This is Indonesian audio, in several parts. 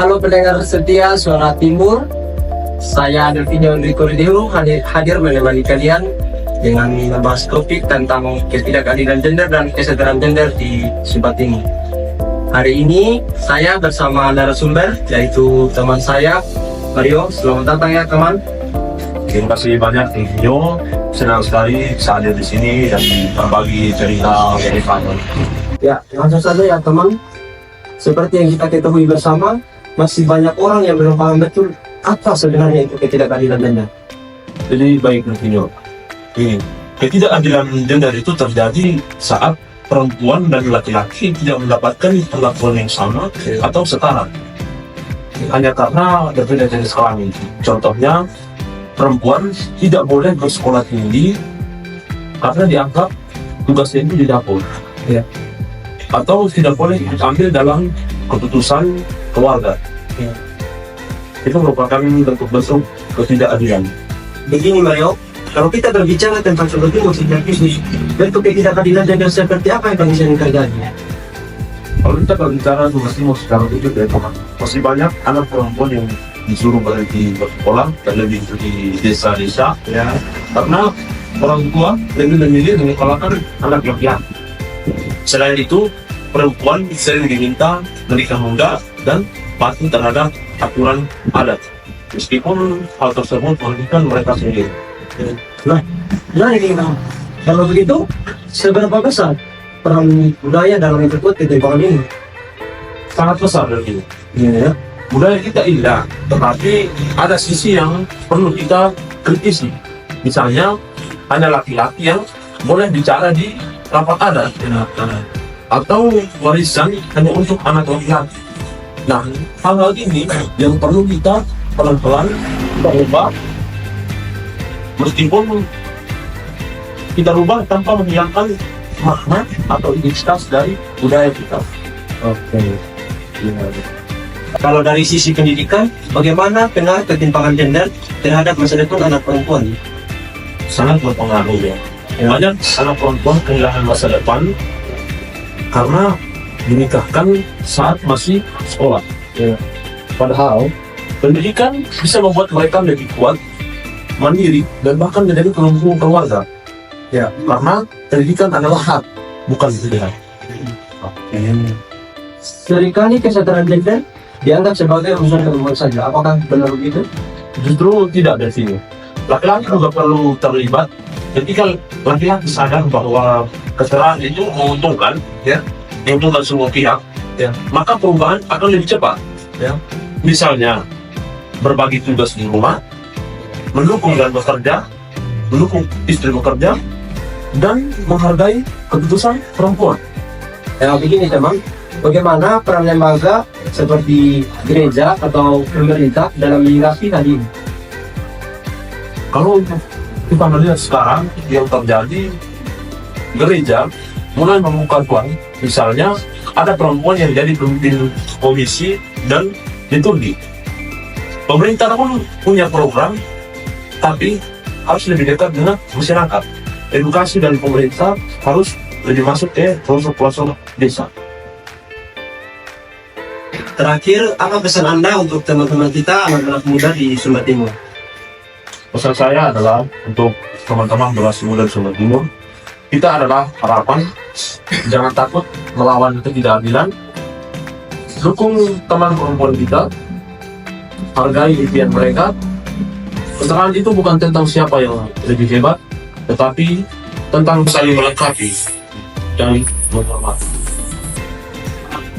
Halo pendengar setia Suara Timur, saya Delvino Enrico Rideo hadir menemani kalian dengan membahas topik tentang ketidakadilan gender dan kesetaraan gender di Sumba Timur. Hari ini saya bersama narasumber yaitu teman saya Mario. Selamat datang ya teman. Terima kasih banyak Delvino, senang sekali bisa hadir di sini dan berbagi cerita dari kami. Ya, langsung saja ya teman. Seperti yang kita ketahui bersama, masih banyak orang yang belum paham betul apa sebenarnya itu ketidakadilan gender. Jadi baik Delvino, ini ketidakadilan gender itu terjadi saat perempuan dan laki-laki tidak mendapatkan perlakuan yang sama atau setara hanya karena berbeda jenis kelamin. Contohnya, perempuan tidak boleh bersekolah tinggi karena dianggap tugasnya itu di dapur, Ya. atau tidak boleh diambil dalam keputusan keluarga. Ya. Itu merupakan bentuk ketidakadilan. Begini Mario, kalau kita berbicara tentang seperti musik bentuk ketidakadilan gender seperti apa yang bisa terjadi? Kalau kita berbicara tugas secara itu ya teman, masih banyak anak perempuan yang disuruh berhenti bersekolah dan lebih di desa-desa ya, karena orang tua lebih memilih menyekolahkan anak laki-laki. Selain itu, perempuan sering diminta menikah muda dan patuh terhadap aturan adat, meskipun hal tersebut merugikan mereka sendiri. Nah ini kalau begitu, seberapa besar peran budaya dalam memperkuat ketimpangan ini? Sangat besar dari ini. Ya. Budaya kita indah, tetapi ada sisi yang perlu kita kritisi. Misalnya, hanya laki-laki yang boleh bicara di rapat adat, atau warisan hanya untuk anak laki-laki. Nah, hal-hal ini yang perlu kita pelan-pelan ubah, meskipun kita rubah tanpa menghilangkan makna atau identitas dari budaya kita. Oke. Ya. Kalau dari sisi pendidikan, bagaimana pengaruh ketimpangan gender terhadap masa depan anak perempuan? Sangat berpengaruh ya. Banyak anak perempuan kehilangan masa depan karena dinikahkan saat masih sekolah. Ya. Padahal pendidikan bisa membuat mereka lebih kuat, mandiri, dan bahkan menjadi pelindung keluarga. Ya. Karena pendidikan adalah hak, bukan pilihan. Seringkali kesetaraan gender dianggap sebagai urusan perempuan saja. Apakah benar begitu? Justru tidak dari sini. Laki-laki juga perlu terlibat. Ketika laki-laki sadar bahwa kesetaraan itu menguntungkan, ya, menguntungkan semua pihak, ya, maka perubahan akan lebih cepat. Ya. Misalnya, berbagi tugas di rumah, mendukung dan bekerja, mendukung istri bekerja, dan menghargai keputusan perempuan. Ya begini teman, bagaimana peran lembaga seperti gereja atau pemerintah dalam menyikapi hal ini? Kalau kita melihat sekarang yang terjadi, gereja mulai membuka ruang. Misalnya ada perempuan yang jadi pemimpin komisi dan liturgi. Pemerintah pun punya program, tapi harus lebih dekat dengan masyarakat. Edukasi dari pemerintah harus lebih masuk ke pelosok-pelosok desa. Terakhir, apa pesan Anda untuk teman-teman kita anak-anak muda di Sumba Timur? Pesan saya adalah untuk teman-teman generasi muda di Sumba Timur, kita adalah harapan. Jangan takut melawan ketidakadilan. Dukung teman perempuan kita, hargai impian mereka. Kesetaraan itu bukan tentang siapa yang lebih hebat, tetapi tentang saling melengkapi dan menghormati.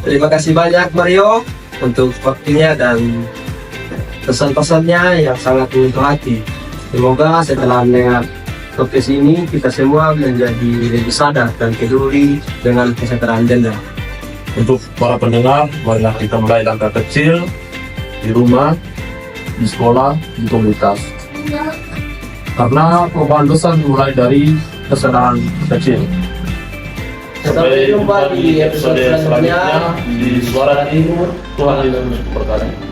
Terima kasih banyak Mario untuk waktunya dan pesan-pesannya yang sangat menyentuh hati. Semoga setelah mendengar podcast ini kita semua menjadi lebih sadar dan peduli dengan kesetaraan gender. Untuk para pendengar, marilah kita mulai langkah kecil di rumah, di sekolah, di komunitas. Karena perubahan besar dimulai dari kesadaran kecil. Sampai jumpa di episode selanjutnya di Suara Timur. Tuhan Yesus berkati.